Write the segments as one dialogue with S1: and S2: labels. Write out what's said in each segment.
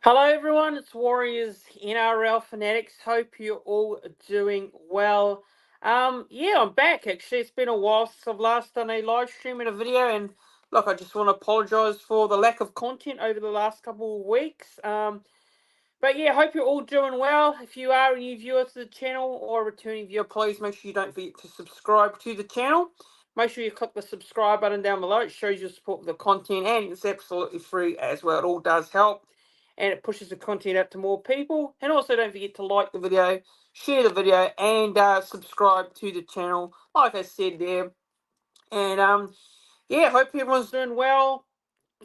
S1: Hello, everyone. It's Warriors NRL Fanatics. Hope you're all doing well. Yeah, I'm back. Actually, it's been a while since I've last done a live stream and a video, and look, I just want to apologise for the lack of content over the last couple of weeks. But yeah, hope you're all doing well. If you are a new viewer to the channel or a returning viewer, please make sure you don't forget to subscribe to the channel. Make sure you click the subscribe button down below. It shows your support for the content and it's absolutely free as well. It all does help and it pushes the content out to more people. And also don't forget to like the video, share the video, and subscribe to the channel. Like I said there. And yeah, hope everyone's doing well.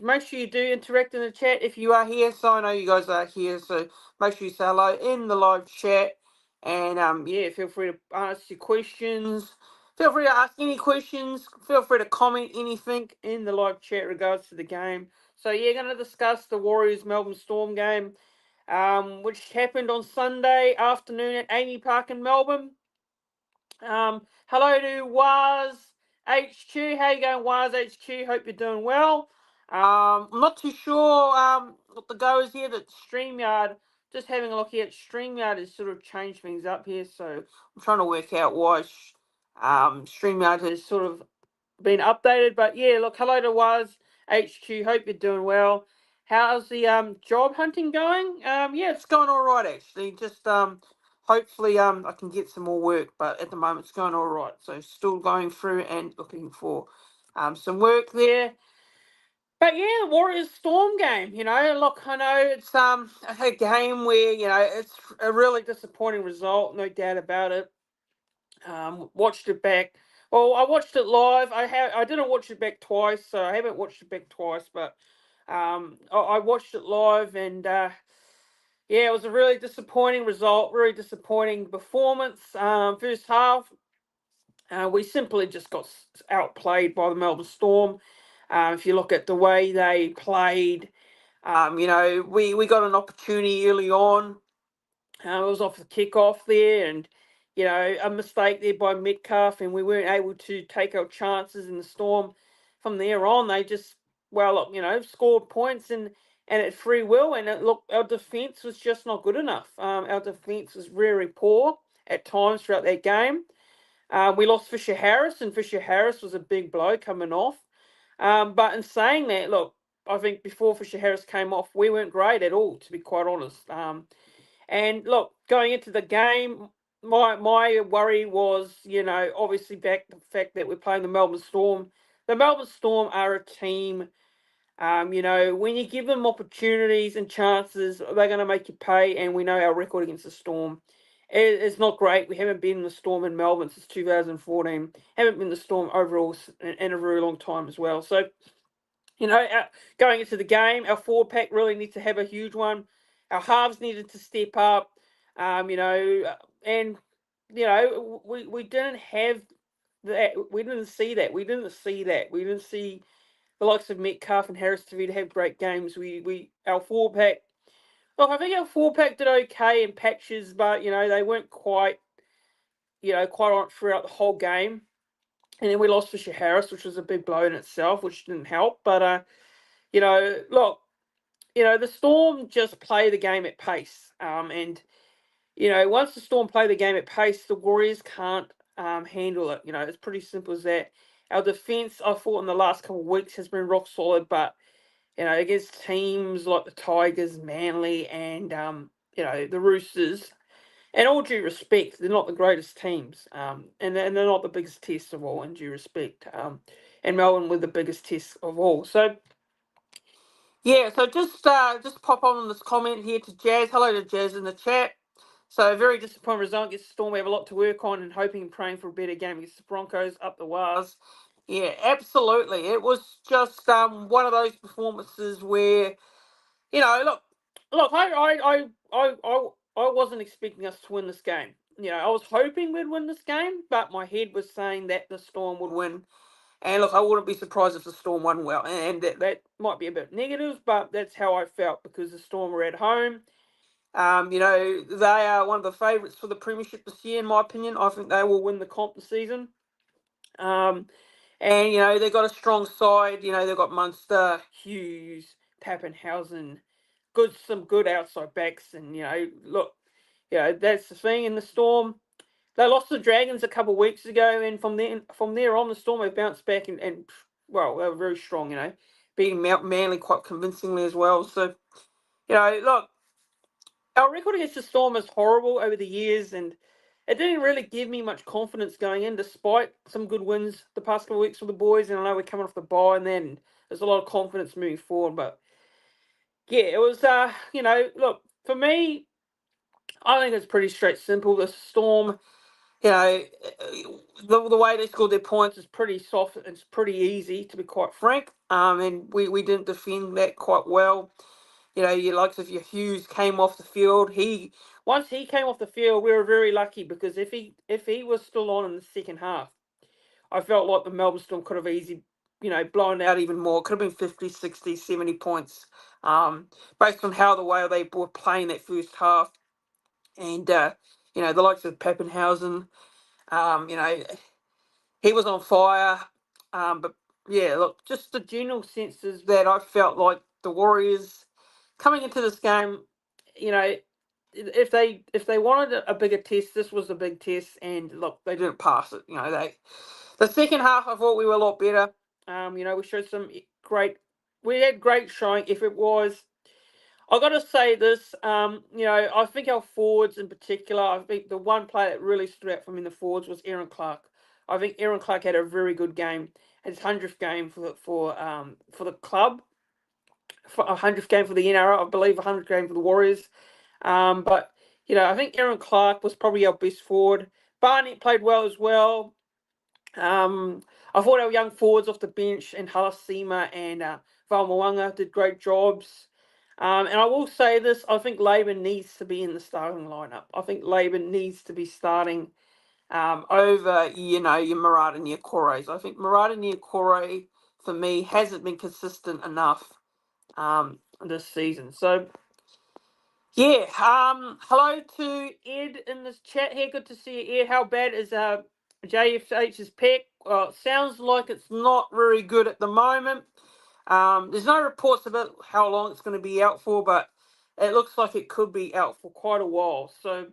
S1: Make sure you do interact in the chat if you are here. So I know you guys are here, so make sure you say hello in the live chat. And yeah, feel free to ask your questions. Feel free to ask any questions. Feel free to comment anything in the live chat regards to the game. So yeah, going to discuss the Warriors Melbourne Storm game, which happened on Sunday afternoon at Amy Park in Melbourne. Hello to Waz HQ. How you going, Waz HQ? Hope you're doing well. I'm not too sure what the go is here. That StreamYard, just having a look here at StreamYard has sort of changed things up here. So I'm trying to work out why StreamYard has sort of been updated. But yeah, look, hello to Waz HQ. Hope you're doing well. How's the job hunting going? Yeah, it's going all right actually. Just hopefully I can get some more work, but at the moment it's going all right. So still going through and looking for some work there. But yeah, Warriors Storm game. Look, I know it's a game where it's a really disappointing result, no doubt about it. Watched it back. Well, I watched it live. I didn't watch it back twice, so I haven't watched it back twice. But I watched it live, and yeah, it was a really disappointing result. Really disappointing performance. First half, we simply just got outplayed by the Melbourne Storm. If you look at the way they played, we got an opportunity early on. It was off the kickoff there, and a mistake there by Metcalf, and we weren't able to take our chances in the Storm. From there on, they just look, scored points and at free will, and look, our defence was just not good enough. Our defence was very poor at times throughout that game. We lost Fisher Harris, and Fisher Harris was a big blow coming off. But in saying that, look, I think before Fisher Harris came off, we weren't great at all, to be quite honest. And look, going into the game, my worry was, obviously back the fact that we're playing the Melbourne Storm. The Melbourne Storm are a team. When you give them opportunities and chances, they're going to make you pay. And we know our record against the Storm it's not great. We haven't been in the Storm in Melbourne since 2014. Haven't been in the Storm overall in a very long time as well. So going into the game, our forward pack really needs to have a huge one. Our halves needed to step up, and we didn't have that. We didn't see that. We didn't see that. We didn't see the likes of Metcalf and Harris to have great games. Our forward pack. Look, I think our forward pack did okay in patches, but they weren't quite on it throughout the whole game. And then we lost Fisher Harris, which was a big blow in itself, which didn't help. But look, the Storm just play the game at pace. And once the Storm play the game at pace, the Warriors can't handle it. It's pretty simple as that. Our defense, I thought, in the last couple of weeks has been rock solid, but against teams like the Tigers, Manly, and the Roosters. And all due respect, they're not the greatest teams, and they're not the biggest tests of all. In due respect, and Melbourne were the biggest tests of all. So yeah, so just pop on this comment here to Jazz. Hello to Jazz in the chat. So very disappointing result against the Storm. We have a lot to work on and hoping and praying for a better game against the Broncos up the Waz. Yeah, absolutely. It was just one of those performances where look, I wasn't expecting us to win this game. I was hoping we'd win this game, but my head was saying that the Storm would win. And look, I wouldn't be surprised if the Storm won well. And that might be a bit negative, but that's how I felt because the Storm were at home. They are one of the favourites for the premiership this year, in my opinion. I think they will win the comp this season. And they've got a strong side. They've got Munster, Hughes, Pappenhausen, some good outside backs, and look, that's the thing in the Storm. They lost the Dragons a couple of weeks ago, and from there on, the Storm have bounced back and well, they were very strong. Beating Manly quite convincingly as well. So look, our record against the Storm is horrible over the years, and it didn't really give me much confidence going in, despite some good wins the past couple of weeks for the boys. And I know we're coming off the bye, and then there's a lot of confidence moving forward. But yeah, it was, look, for me, I think it's pretty straight simple. The Storm, the way they scored their points is pretty soft. It's pretty easy, to be quite frank. And we didn't defend that quite well. Your likes of your Hughes came off the field. Once he came off the field, we were very lucky, because if he was still on in the second half, I felt like the Melbourne Storm could have easily, blown out even more. It could have been 50, 60, 70 points, based on how the way they were playing that first half. And, the likes of Pappenhausen, um, you know, he was on fire. But yeah, look, just the general sense is that I felt like the Warriors coming into this game, you know, if they wanted a bigger test, this was a big test, and look, they didn't pass it. The second half I thought we were a lot better. We showed some we had great showing if it was. I got to say this, I think our forwards in particular, I think the one player that really stood out for me in the forwards was Aaron Clark. I think Aaron Clark had a very good game, his 100th game for the club, for a 100th game for the NRL, I believe, a 100th game for the Warriors. But I think Aaron Clark was probably our best forward. Barnett played well as well. I thought our young forwards off the bench and Halasima and Valmoanga did great jobs. And I will say this, I think Laban needs to be in the starting lineup. I think Laban needs to be starting over, your Murata and your Kores. I think Murata and your Kore, for me, hasn't been consistent enough this season. So, yeah, hello to Ed in this chat here. Good to see you, Ed. How bad is JFH's pec? Well, it sounds like it's not very good at the moment. There's no reports about how long it's going to be out for, but it looks like it could be out for quite a while. So,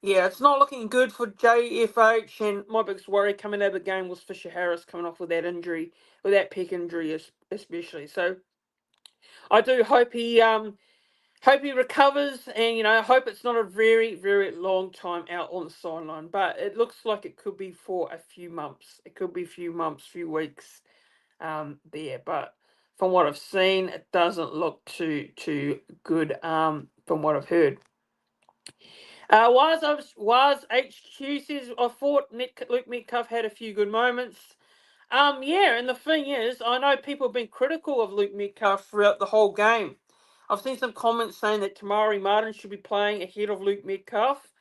S1: yeah, it's not looking good for JFH, and my biggest worry coming out of the game was Fisher Harris coming off with that injury, with that pec injury especially. So, I do hope he recovers, and I hope it's not a very, very long time out on the sideline. But it looks like it could be for a few months. It could be a few months, few weeks there. But from what I've seen, it doesn't look too good. From what I've heard. Was HQ says I thought Luke Metcalf had a few good moments. Yeah, and the thing is, I know people have been critical of Luke Metcalf throughout the whole game. I've seen some comments saying that Tamari Martin should be playing ahead of Luke Metcalf,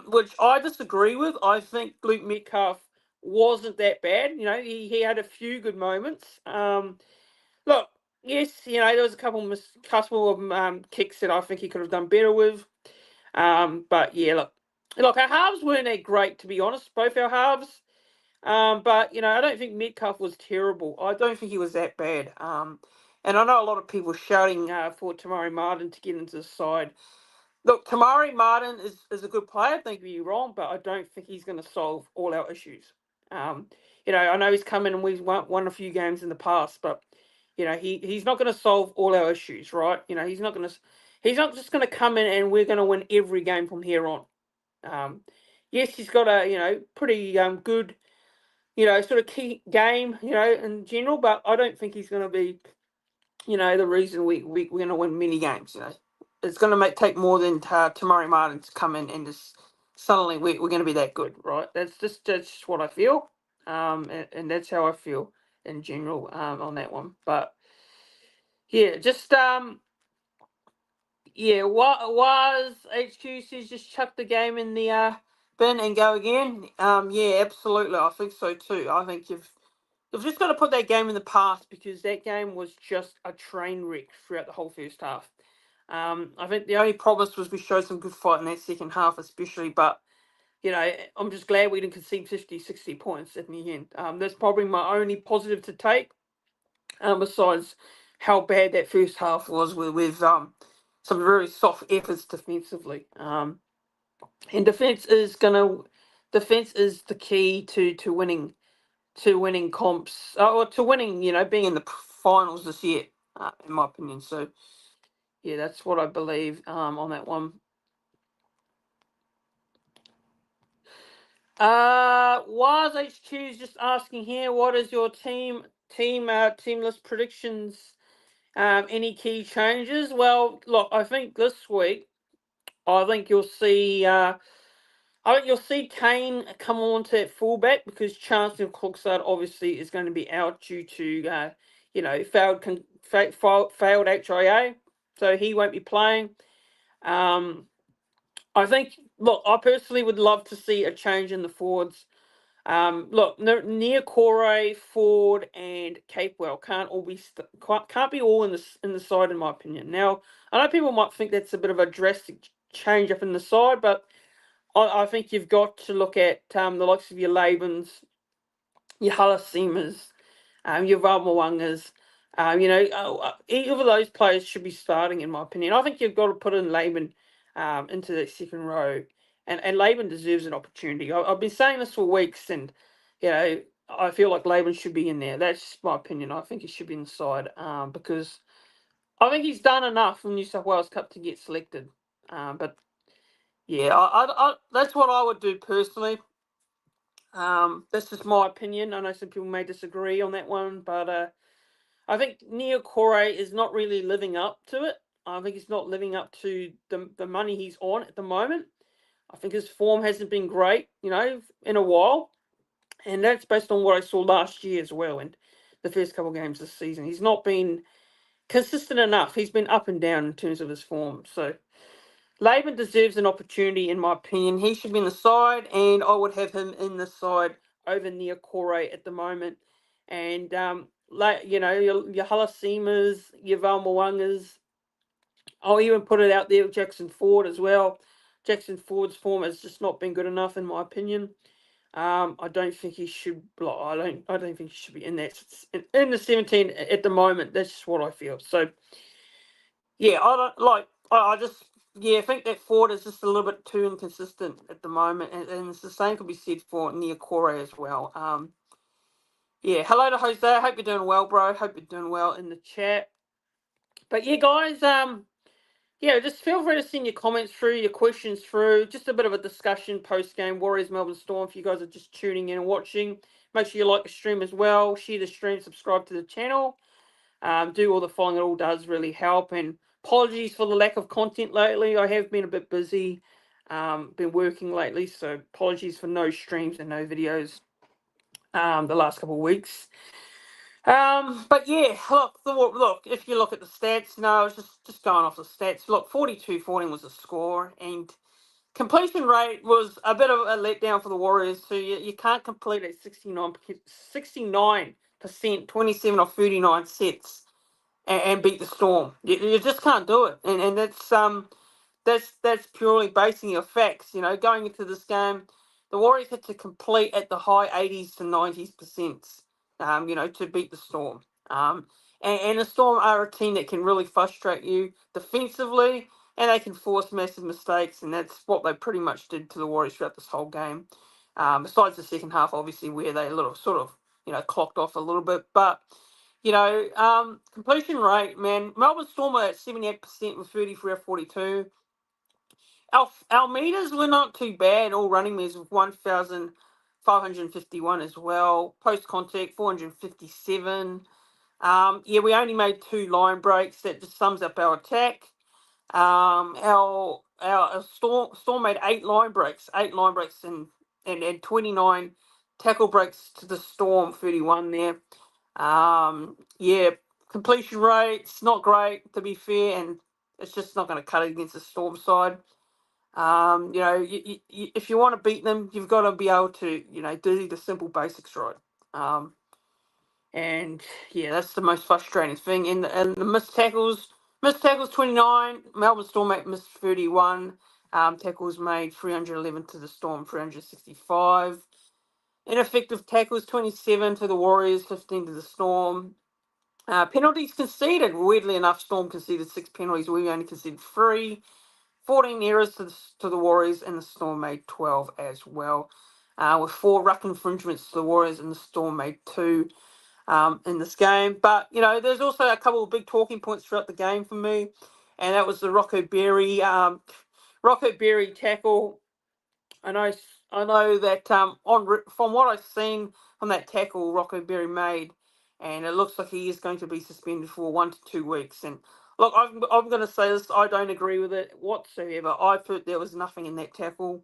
S1: which I disagree with. I think Luke Metcalf wasn't that bad. He had a few good moments. Look, yes, there was a couple of kicks that I think he could have done better with. But yeah, look, our halves weren't that great, to be honest. Both our halves. But I don't think Metcalf was terrible. I don't think he was that bad. And I know a lot of people shouting for Tamari Martin to get into the side. Look, Tamari Martin is a good player, don't get me wrong, but I don't think he's going to solve all our issues. I know he's come in and we've won a few games in the past, but he's not going to solve all our issues, right? He's not just going to come in and we're going to win every game from here on. Yes, he's got a pretty good sort of key game, in general, but I don't think he's going to be, the reason we're going to win many games. It's going to take more than Tamari Martin to come in and just suddenly we're going to be that good, right? That's just what I feel, and that's how I feel in general on that one. But yeah, just yeah, what was HQ says just chuck the game in the bin and go again. Yeah, absolutely, I think so too. I think you've just got to put that game in the past, because that game was just a train wreck throughout the whole first half. I think the only promise was we showed some good fight in that second half, especially. But I'm just glad we didn't concede 50, 60 points at the end. That's probably my only positive to take. Besides how bad that first half was with some very soft efforts defensively. And defense is the key to winning comps, or to winning, being in the finals this year, in my opinion. So yeah, that's what I believe on that one. Was HQ is just asking here, what is your team list predictions? Any key changes? Well, look, I think this week, I think you'll see. I think you'll see Kane come on to fullback, because Chancellor Klokstad obviously is going to be out due to failed HIA, so he won't be playing. I think. Look, I personally would love to see a change in the forwards. Look, near Corey, Ford, and Capewell can't be all in the side, in my opinion. Now, I know people might think that's a bit of a drastic change up in the side, but I think you've got to look at the likes of your Labans, your Halasemas, your Valmawangas. Either of those players should be starting, in my opinion. I think you've got to put in Laban into that second row, and Laban deserves an opportunity. I've been saying this for weeks, and I feel like Laban should be in there. That's my opinion. I think he should be inside, because I think he's done enough for New South Wales Cup to get selected. But yeah, that's what I would do personally. That's just my opinion. I know some people may disagree on that one, but I think Neo Corey is not really living up to it. I think he's not living up to the money he's on at the moment. I think his form hasn't been great, in a while. And that's based on what I saw last year as well, and the first couple of games this season. He's not been consistent enough. He's been up and down in terms of his form. So Laban deserves an opportunity, in my opinion. He should be in the side, and I would have him in the side over Nia Corey at the moment. And your Halasemas, your Valmawangas. I'll even put it out there with Jackson Ford as well. Jackson Ford's form has just not been good enough, in my opinion. I don't think he should. I don't think he should be in that in the 17 at the moment. That's just what I feel. So yeah, I don't like. I just think that Ford is just a little bit too inconsistent at the moment, and it's the same could be said for Niokore as well. Yeah, hello to Jose. Hope you're doing well, bro. Hope you're doing well in the chat. But yeah, guys, just feel free to send your comments through, your questions through. Just a bit of a discussion post game. Warriors Melbourne Storm. If you guys are just tuning in and watching, make sure you like the stream as well. Share the stream. Subscribe to the channel. Do all the following. It all does really help. And apologies for the lack of content lately. I have been a bit busy. Been working lately, so apologies for no streams and no videos the last couple of weeks. But yeah, look. If you look at the stats, I was just going off the stats. Look, 42-14 was the score, and completion rate was a bit of a letdown for the Warriors too. You can't complete at 69%, 27 or 39 sets, and beat the Storm. You just can't do it, and that's purely basing your facts. Going into this game, the Warriors had to complete at the high 80s to 90%, to beat the Storm. And the Storm are a team that can really frustrate you defensively, and they can force massive mistakes, and that's what they pretty much did to the Warriors throughout this whole game. Besides the second half, obviously, where they clocked off a little bit, but. Completion rate, man. Melbourne Storm are at 78% with 33 or 42. Our meters were not too bad. All running meters with 1,551 as well. Post contact 457. We only made 2 line breaks. That just sums up our attack. Our Storm made 8 line breaks, and 29 tackle breaks to the Storm, 31 there. Completion rate's not great, to be fair, and it's just not going to cut it against the Storm side. If you want to beat them, you've got to be able to, do the simple basics right. And yeah, that's the most frustrating thing. And the missed tackles 29. Melbourne Storm missed 31. Tackles made 311 to the Storm, 365. Ineffective tackles 27 to the Warriors, 15 to the Storm. Penalties conceded. Weirdly enough, Storm conceded 6 penalties. We only conceded 3. 14 errors to the Warriors, and the Storm made 12 as well. With 4 ruck infringements to the Warriors, and the Storm made 2 in this game. But, there's also a couple of big talking points throughout the game for me, and that was the Rocco Berry tackle. I know that from what I've seen from that tackle Rocco Berry made, and it looks like he is going to be suspended for 1 to 2 weeks. And look, I'm going to say this: I don't agree with it whatsoever. I thought there was nothing in that tackle,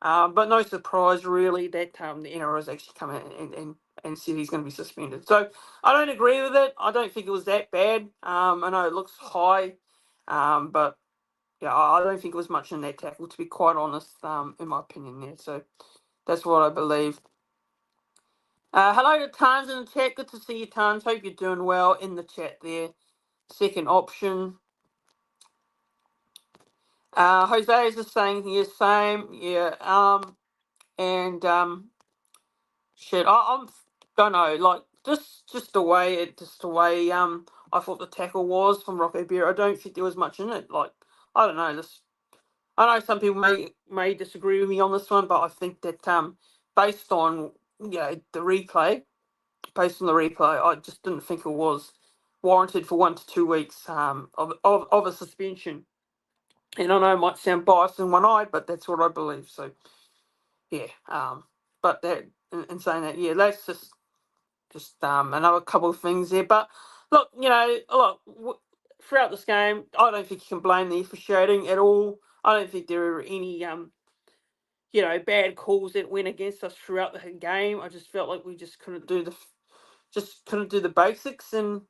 S1: but no surprise really that the NRL has actually come in and said he's going to be suspended. So I don't agree with it. I don't think it was that bad. I know it looks high, but yeah, I don't think it was much in that tackle, to be quite honest, in my opinion there. So that's what I believe. Hello to Tans in the chat. Good to see you, Tans. Hope you're doing well in the chat there. Second option. Jose is just saying here, same. Yeah. And shit. I'm don't know. Like just the way I thought the tackle was from Rocco Beer. I don't think there was much in it. Like I don't know. I know some people may disagree with me on this one, but I think that based on the replay, I just didn't think it was warranted for 1 to 2 weeks of a suspension. And I know it might sound biased and one-eyed, but that's what I believe. So yeah, but that in saying that, yeah, that's just another couple of things there. But look, throughout this game, I don't think you can blame the officiating at all. I don't think there are any bad calls that went against us throughout the game. I just felt like we just couldn't do the basics, and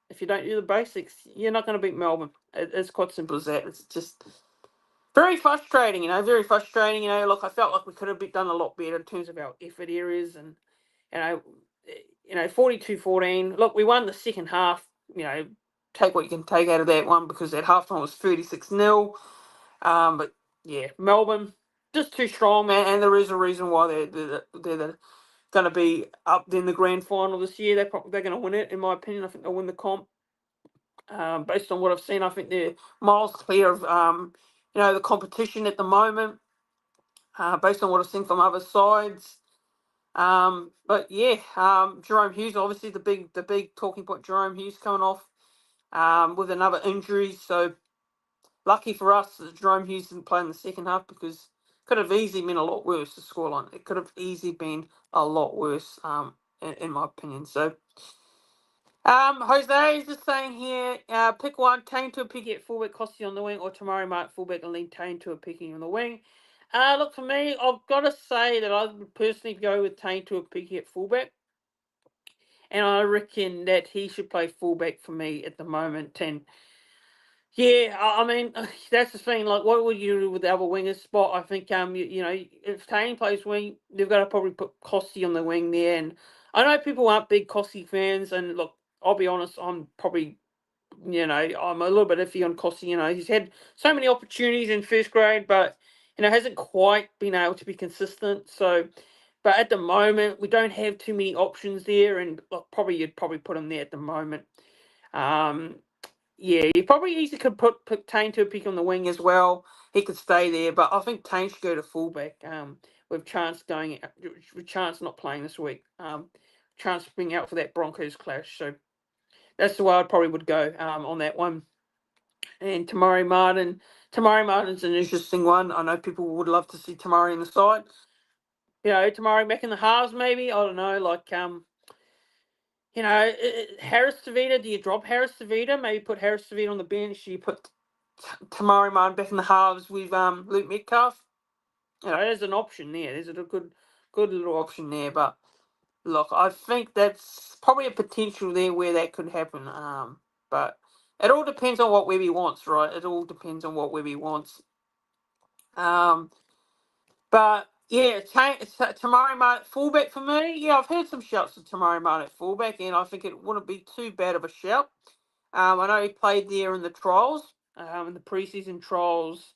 S1: if you don't do the basics, you're not going to beat Melbourne. It's quite simple as that. It's just very frustrating, very frustrating. Look, I felt like we could have done a lot better in terms of our effort areas, and you know, 42-14. Look, we won the second half. Take what you can take out of that one, because at halftime it was 36-0. But yeah, Melbourne just too strong, man, and there is a reason why they're going to be up in the grand final this year. They're going to win it, in my opinion. I think they'll win the comp. Based on what I've seen, I think they're miles clear of the competition at the moment. Based on what I've seen from other sides. But yeah, Jerome Hughes, obviously the big talking point. Jerome Hughes coming off with another injury, so lucky for us that Jerome Hughes didn't play in the second half, because it could have easily been a lot worse, the scoreline. It could have easily been a lot worse, in my opinion. So, Jose is just saying here, pick one, Tane to a picky at fullback, Costi on the wing, or Tamari Mark fullback and lean Tane to a picky on the wing. Look, for me, I've got to say that I would personally go with Tane to a picky at fullback. And I reckon that he should play fullback for me at the moment. And yeah, I mean, that's the thing. Like, what would you do with the other winger spot? I think, if Tane plays wing, they've got to probably put Costi on the wing there. And I know people aren't big Costi fans. And look, I'll be honest, I'm probably, I'm a little bit iffy on Costi. He's had so many opportunities in first grade, but, hasn't quite been able to be consistent. So, but at the moment, we don't have too many options there. And look, you'd probably put him there at the moment. Yeah, you probably easily could put Tane to a pick on the wing as well. He could stay there, but I think Tane should go to fullback. With Chance not playing this week. Chance being out for that Broncos clash. So that's the way I probably would go on that one. And Tamari Martin's an interesting one. I know people would love to see Tamari in the side. Tamari back in the halves maybe. I don't know, like Harris Tavita, do you drop Harris Tavita? Maybe put Harris Tavita on the bench. Do you put Tamari Martin back in the halves with Luke Metcalf? There's an option there. There's a good little option there. But look, I think that's probably a potential there where that could happen. But it all depends on what Webby wants, right? It all depends on what Webby wants. But yeah, Tamari Martin fullback for me. Yeah, I've heard some shouts of Tamari Martin at fullback, and I think it wouldn't be too bad of a shout. I know he played there in the trials, in the preseason trials,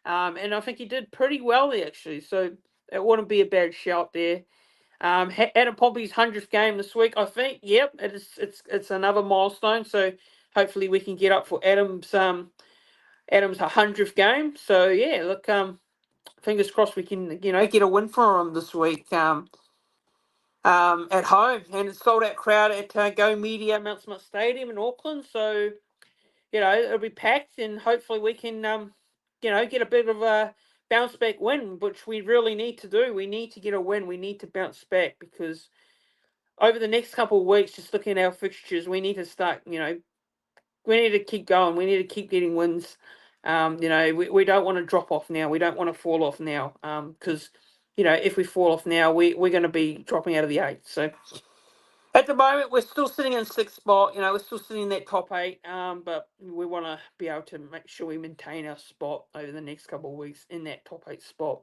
S1: and I think he did pretty well there actually. So it wouldn't be a bad shout there. Adam Pompey's 100th game this week, I think. Yep, it's another milestone. So hopefully we can get up for Adam's 100th game. So yeah, look, fingers crossed we can get a win for him this week. At home, and it's sold out crowd at Go Media Mount Smart Stadium in Auckland. So it'll be packed, and hopefully we can get a bit of a bounce back win, which we really need to do. We need to get a win. We need to bounce back because over the next couple of weeks, just looking at our fixtures, we need to start. We need to keep going. We need to keep getting wins. We don't want to drop off now. We don't want to fall off now. Because if we fall off now, we're going to be dropping out of the eight. So at the moment, we're still sitting in sixth spot. We're still sitting in that top eight. But we want to be able to make sure we maintain our spot over the next couple of weeks in that top eight spot.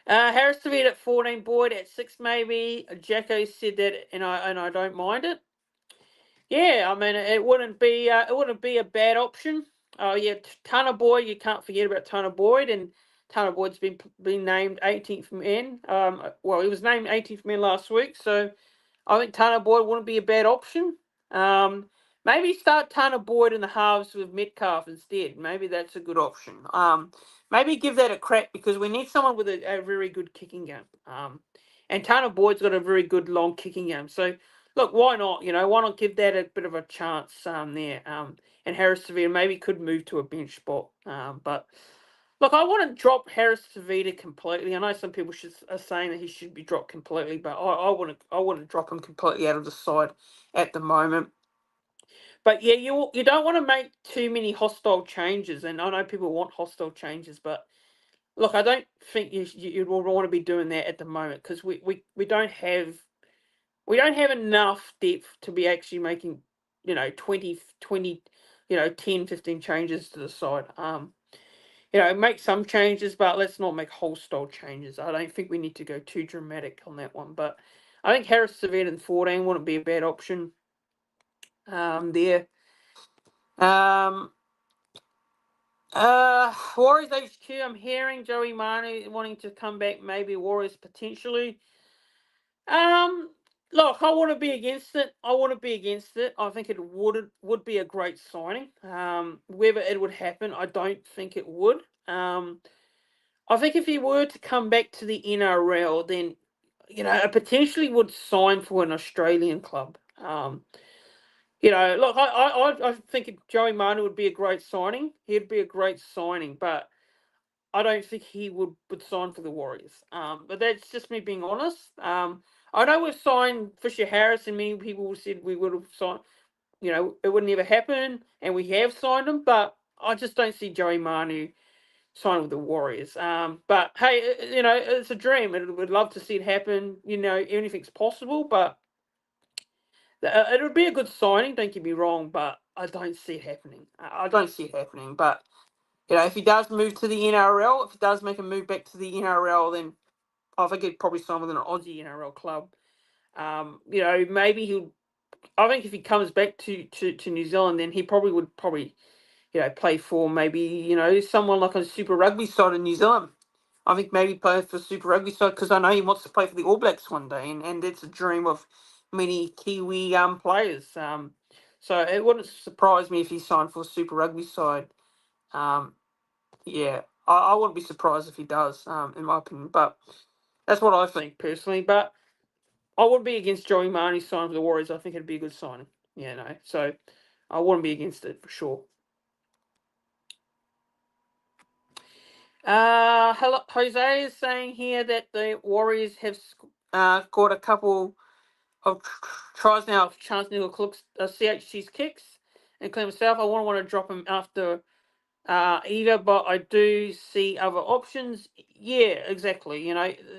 S1: Harris David at 14, Boyd at 6 maybe. Jacko said that, and I don't mind it. Yeah, I mean it wouldn't be a bad option. Oh yeah, Tanner Boyd, you can't forget about Tanner Boyd, and Tanner Boyd's been named 18th man. Well, he was named 18th man last week, so I think Tanner Boyd wouldn't be a bad option. Maybe start Tanner Boyd in the halves with Metcalf instead. Maybe that's a good option. Maybe give that a crack because we need someone with a very good kicking game. And Tanner Boyd's got a very good long kicking game. So look, why not? Why not give that a bit of a chance there? And Harris Tavita maybe could move to a bench spot. But look, I wouldn't drop Harris Tavita completely. I know some people are saying that he should be dropped completely, but I wouldn't drop him completely out of the side at the moment. But yeah, you don't want to make too many hostile changes, and I know people want hostile changes, but look, I don't think you want to be doing that at the moment because we don't have enough depth to be actually making 20, 10, 15 changes to the side. Make some changes, but let's not make wholesale changes. I don't think we need to go too dramatic on that one. But I think Harris Savet in 14 wouldn't be a bad option there. Warriors HQ, I'm hearing Joey Manu wanting to come back, maybe Warriors potentially. Look, I want to be against it. I think it would be a great signing. Whether it would happen, I don't think it would. I think if he were to come back to the NRL, then I potentially would sign for an Australian club. Look, I think Joey Manu would be a great signing. He'd be a great signing, but I don't think he would sign for the Warriors. But that's just me being honest. I know we've signed Fisher Harris, and many people said we would have signed. It would never happen, and we have signed him. But I just don't see Joey Manu sign with the Warriors. But hey, it's a dream. I would love to see it happen. Anything's possible, but it would be a good signing. Don't get me wrong, but I don't see it happening. I don't see it happening. But if he does move to the NRL, if he does make a move back to the NRL, then I think he'd probably sign with an Aussie NRL club. Maybe he'll. I think if he comes back to New Zealand, then he probably would play for maybe someone like a Super Rugby side in New Zealand. I think maybe play for Super Rugby side because I know he wants to play for the All Blacks one day, and it's a dream of many Kiwi players. So it wouldn't surprise me if he signed for a Super Rugby side. Yeah, I wouldn't be surprised if he does, in my opinion. But that's what I think personally. But I wouldn't be against Joey Manu signing for the Warriors. I think it'd be a good signing. So I wouldn't be against it for sure. Hello, Jose is saying here that the Warriors have got a couple of tries now. Chance Newell cooks CHC's kicks, including myself. I wouldn't want to drop him after either, but I do see other options. Yeah, exactly.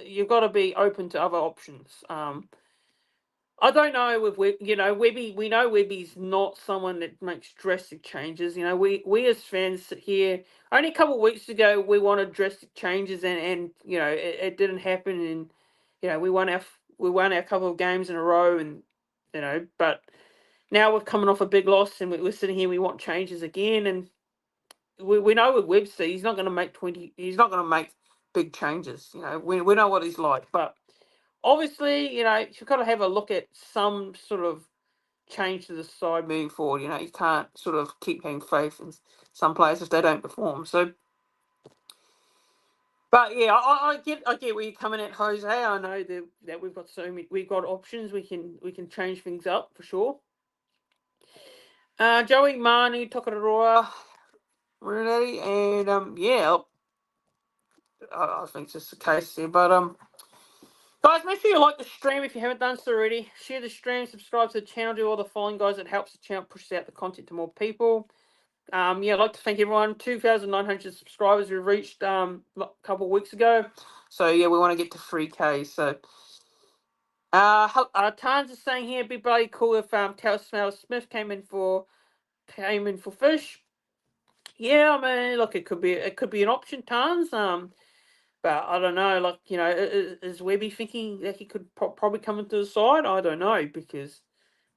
S1: You've got to be open to other options. I don't know with Webby. We know Webby's not someone that makes drastic changes. We as fans sit here. Only a couple of weeks ago, we wanted drastic changes, and it didn't happen. And we won our couple of games in a row, and but now we're coming off a big loss, and we're sitting here. We want changes again, and we know with Webster, he's not going to make 20. He's not going to make big changes. We know what he's like, but obviously, you've got to have a look at some sort of change to the side moving forward. You can't sort of keep having faith in some players if they don't perform. So, but yeah, I get where you're coming at, Jose. I know that we've got options. We can change things up for sure. Joey, Manu, Tokoroa, really, and yeah, I think it's just the case there. But guys, make sure you like the stream if you haven't done so already. Share the stream, subscribe to the channel, do all the following, guys. It helps the channel push out the content to more people. Yeah, I'd like to thank everyone. 2,900 subscribers we've reached a couple of weeks ago. So yeah, we want to get to 3K. So Tans is saying here, be bloody cool if Tal Smith came in for fish. Yeah, I mean, look, it could be an option, Tans. But I don't know, like, is Webby thinking that he could probably come into the side? I don't know, because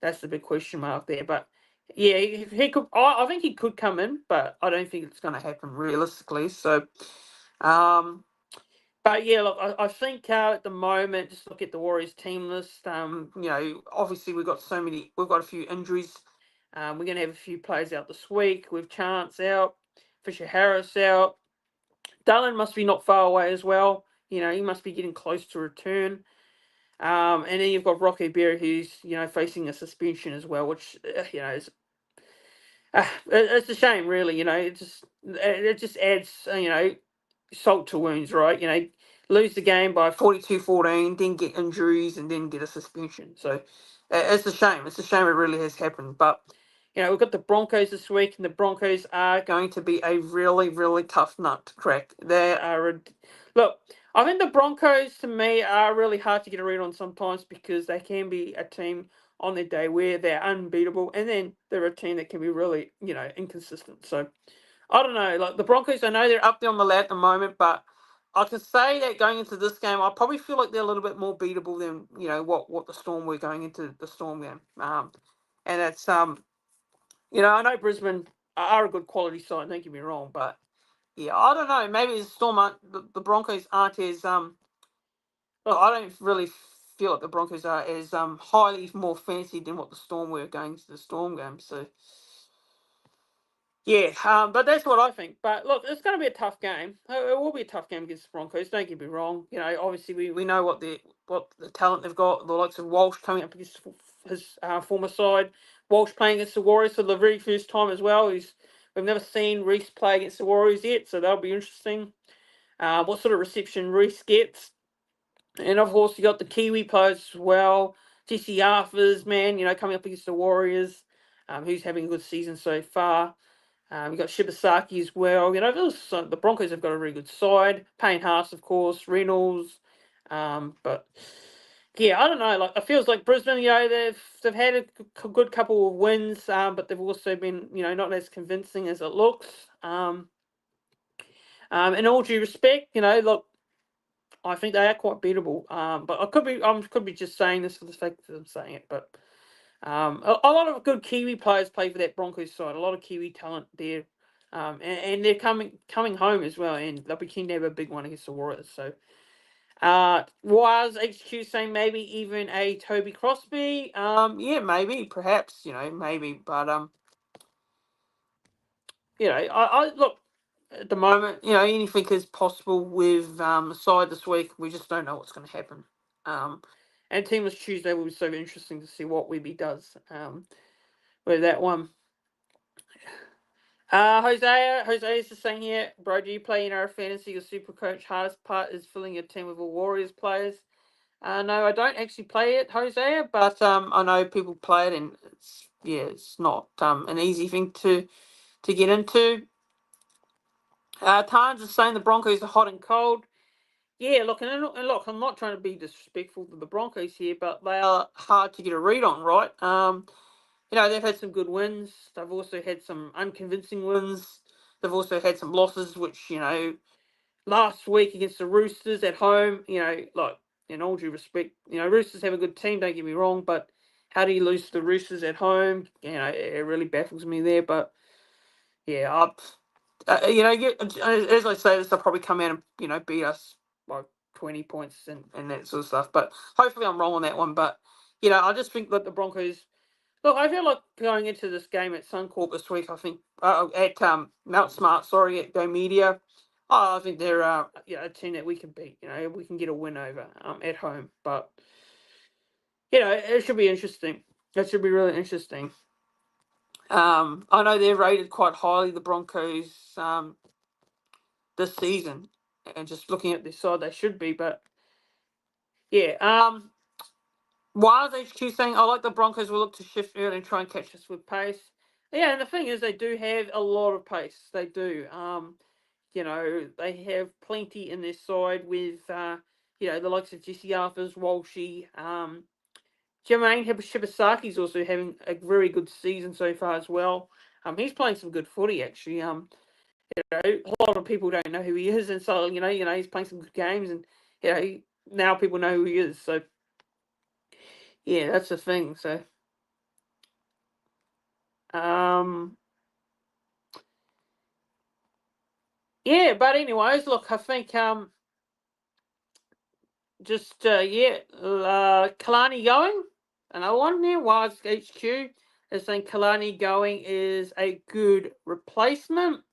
S1: that's the big question mark there. But yeah, he could. I think he could come in, but I don't think it's going to happen realistically. So, but yeah, look, I think at the moment, just look at the Warriors team list. Obviously we've got a few injuries. We're going to have a few players out this week. With Chance out, Fisher Harris out. Darlin must be not far away as well. He must be getting close to return. And then you've got Rocky Berry, who's facing a suspension as well, which is it's a shame, really. It just adds salt to wounds, right? Lose the game by 42-14, then get injuries, and then get a suspension. So it's a shame. It's a shame it really has happened. But we've got the Broncos this week, and the Broncos are going to be a really, really tough nut to crack. Look, I think the Broncos, to me, are really hard to get a read on sometimes, because they can be a team on their day where they're unbeatable, and then they're a team that can be really, inconsistent. So I don't know. Like the Broncos, I know they're up there on the ladder at the moment, but I can say that going into this game, I probably feel like they're a little bit more beatable than what the Storm were going into the Storm game. And it's I know Brisbane are a good quality side. Don't get me wrong, but yeah, I don't know. Maybe the Broncos aren't as Look, I don't really feel like the Broncos are as highly more fancy than what the Storm were going to the Storm game. So yeah, but that's what I think. But look, it's going to be a tough game. It will be a tough game against the Broncos. Don't get me wrong. Obviously we know what the talent they've got. The likes of Walsh coming up against his former side. Walsh playing against the Warriors for the very first time as well. We've never seen Reece play against the Warriors yet, so that'll be interesting. What sort of reception Reece gets. And of course, you got the Kiwi players as well. Jesse Arthurs, man, coming up against the Warriors, who's having a good season so far. You've got Shibasaki as well. The Broncos have got a really good side. Payne Haas, of course, Reynolds. But yeah, I don't know. Like it feels like Brisbane. They've had a good couple of wins, but they've also been not as convincing as it looks. In all due respect, look, I think they are quite beatable. But I could be just saying this for the sake of saying it. But a lot of good Kiwi players play for that Broncos side. A lot of Kiwi talent there, and they're coming home as well. And they'll be keen to have a big one against the Warriors. So, was HQ saying maybe even a Toby Crosby? Yeah, maybe, perhaps, maybe, but I look. At the moment, anything is possible with the side this week. We just don't know what's going to happen. And Teamless Tuesday will be so interesting to see what Webby does with that one. Hosea is just saying here, bro, do you play in our fantasy or super coach? Hardest part is filling your team with all Warriors players. No, I don't actually play it, Hosea, but I know people play it, and it's not an easy thing to get into. Tarns is saying the Broncos are hot and cold. Yeah, look, and look, I'm not trying to be disrespectful to the Broncos here, but they are hard to get a read on, right? They've had some good wins. They've also had some unconvincing wins. They've also had some losses, which, last week against the Roosters at home, like, in all due respect, Roosters have a good team, don't get me wrong, but how do you lose to the Roosters at home? It really baffles me there, but yeah, as I say this, they'll probably come out and, beat us by 20 points and that sort of stuff. But hopefully I'm wrong on that one. But, I just think that the Broncos... Look, I feel like going into this game at Suncorp this week, I think, at Mount Smart, at Go Media, I think they're a team that we can beat. We can get a win over at home. But, it should be interesting. It should be really interesting. I know they're rated quite highly, the Broncos, this season. And just looking at this side, they should be. But, yeah. Wild's HQ saying, I like the Broncos will look to shift early and try and catch us with pace. Yeah, and the thing is, they do have a lot of pace. They do. They have plenty in their side with, the likes of Jesse Arthurs, Walshy. Jermaine Shibasaki's also having a very good season so far as well. He's playing some good footy, actually. A lot of people don't know who he is, and so, he's playing some good games, and, now people know who he is, so... Yeah, that's the thing. So, yeah. But anyways, look, I think Kalani going. Another one there. Wise HQ is saying Kalani going is a good replacement.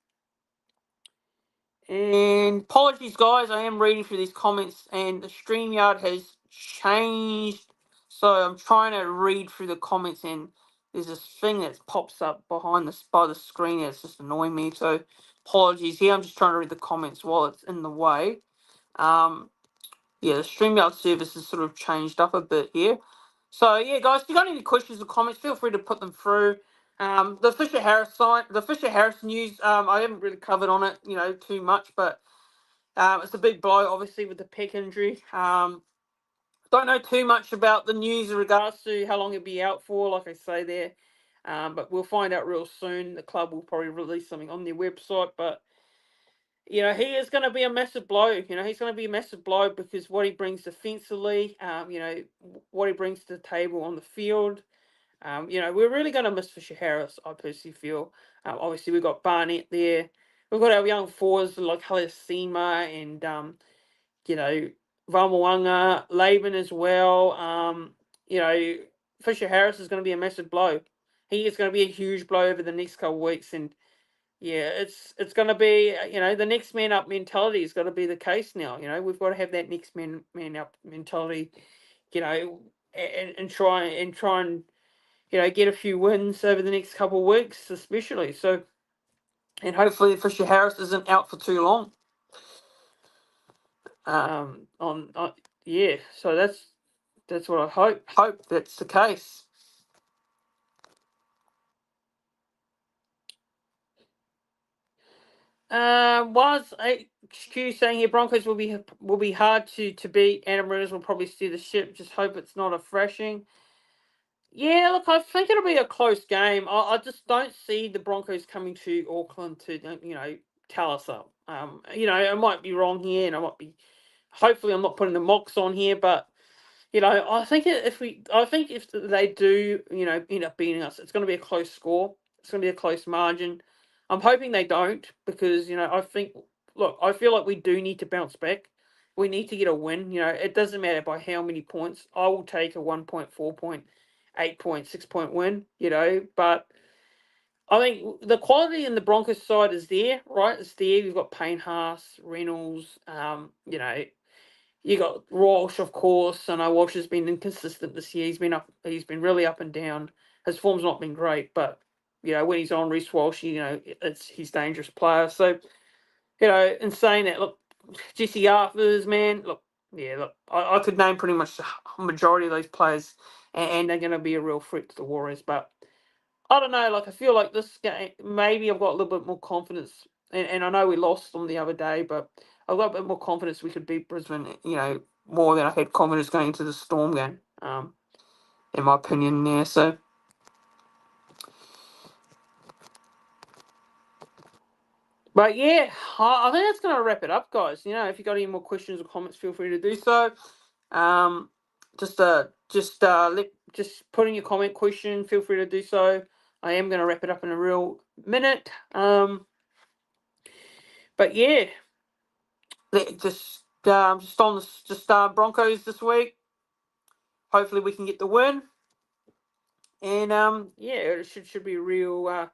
S1: And apologies, guys. I am reading through these comments, and the StreamYard has changed. So I'm trying to read through the comments, and there's this thing that pops up by the screen that's just annoying me. So apologies here. I'm just trying to read the comments while it's in the way. The StreamYard service has sort of changed up a bit here. So yeah, guys, if you got any questions or comments, feel free to put them through. The Fisher Harris news, I haven't really covered on it, too much, but it's a big blow, obviously, with the pec injury. Don't know too much about the news in regards to how long he'll be out for, like I say there. But we'll find out real soon. The club will probably release something on their website, but he is going to be a massive blow. He's going to be a massive blow because what he brings defensively, what he brings to the table on the field. We're really going to miss Fisher Harris, I personally feel. Obviously, we've got Barnett there. We've got our young forwards like Halasima and, Valmoanga, Laban as well. Fisher Harris is going to be a massive blow. He is going to be a huge blow over the next couple of weeks. And, yeah, it's going to be, the next man up mentality has got to be the case now. We've got to have that next man up mentality, and try and get a few wins over the next couple of weeks, especially. So, and hopefully Fisher Harris isn't out for too long. So that's what I hope that's the case. Was HQ saying here Broncos will be hard to beat. Adam Reynolds will probably steer the ship. Just hope it's not a thrashing. Yeah, look, I think it'll be a close game. I just don't see the Broncos coming to Auckland to tell us up. I might be wrong here, and hopefully I'm not putting the mocks on here, but I think if they do end up beating us, it's going to be a close score. It's going to be a close margin. I'm hoping they don't because I feel like we do need to bounce back. We need to get a win. It doesn't matter by how many points. I will take a 1.4 point, 8 point, 6 point win. But I think the quality in the Broncos side is there, right? It's there. We've got Payne Haas, Reynolds. You got Walsh, of course. I know Walsh has been inconsistent this year. He's been really up and down. His form's not been great, but when he's on, Reece Walsh, he's a dangerous player. So, in saying that, look, Jesse Arthurs, man, I could name pretty much the majority of those players, and they're going to be a real threat to the Warriors. But I don't know. I feel like this game, maybe I've got a little bit more confidence, and I know we lost them the other day, but I've got a bit more confidence we could beat Brisbane, more than I had confidence going into the Storm game, in my opinion there. So, but yeah, I think that's going to wrap it up, guys. If you got any more questions or comments, feel free to do so. Just put in your comment question. Feel free to do so. I am going to wrap it up in a real minute. But yeah, just on the Broncos this week. Hopefully we can get the win. And yeah, it should be real.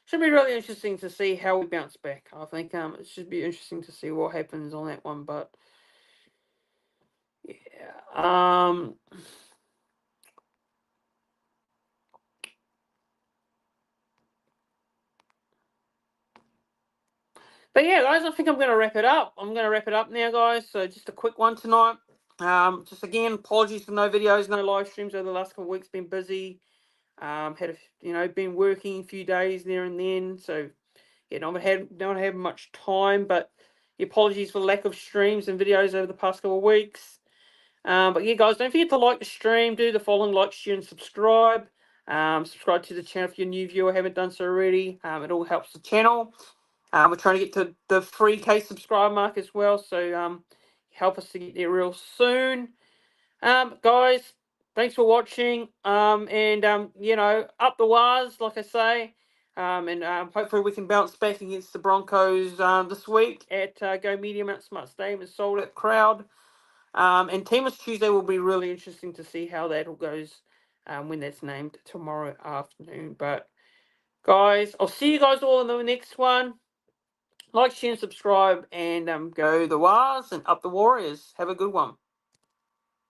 S1: Should be really interesting to see how we bounce back. I think it should be interesting to see what happens on that one. But yeah, but yeah, guys, I think I'm going to wrap it up. I'm going to wrap it up now, guys. So just a quick one tonight. Just again, apologies for no videos, no live streams over the last couple of weeks. Been busy. Been working a few days there and then. So yeah, don't have much time. But apologies for the lack of streams and videos over the past couple of weeks. But yeah, guys, don't forget to like the stream, do the following, like, share, and subscribe. Subscribe to the channel if you're a new viewer, haven't done so already. It all helps the channel. We're trying to get to the 3K subscriber mark as well, so help us to get there real soon. Guys, thanks for watching. And up the wires, like I say. And hopefully we can bounce back against the Broncos this week at Go Media Mount Smart Stadium and sold out crowd. And Teamless Tuesday will be really interesting to see how that all goes when that's named tomorrow afternoon. But guys, I'll see you guys all in the next one. Like, share, and subscribe, and go the Wars and up the Warriors. Have a good one.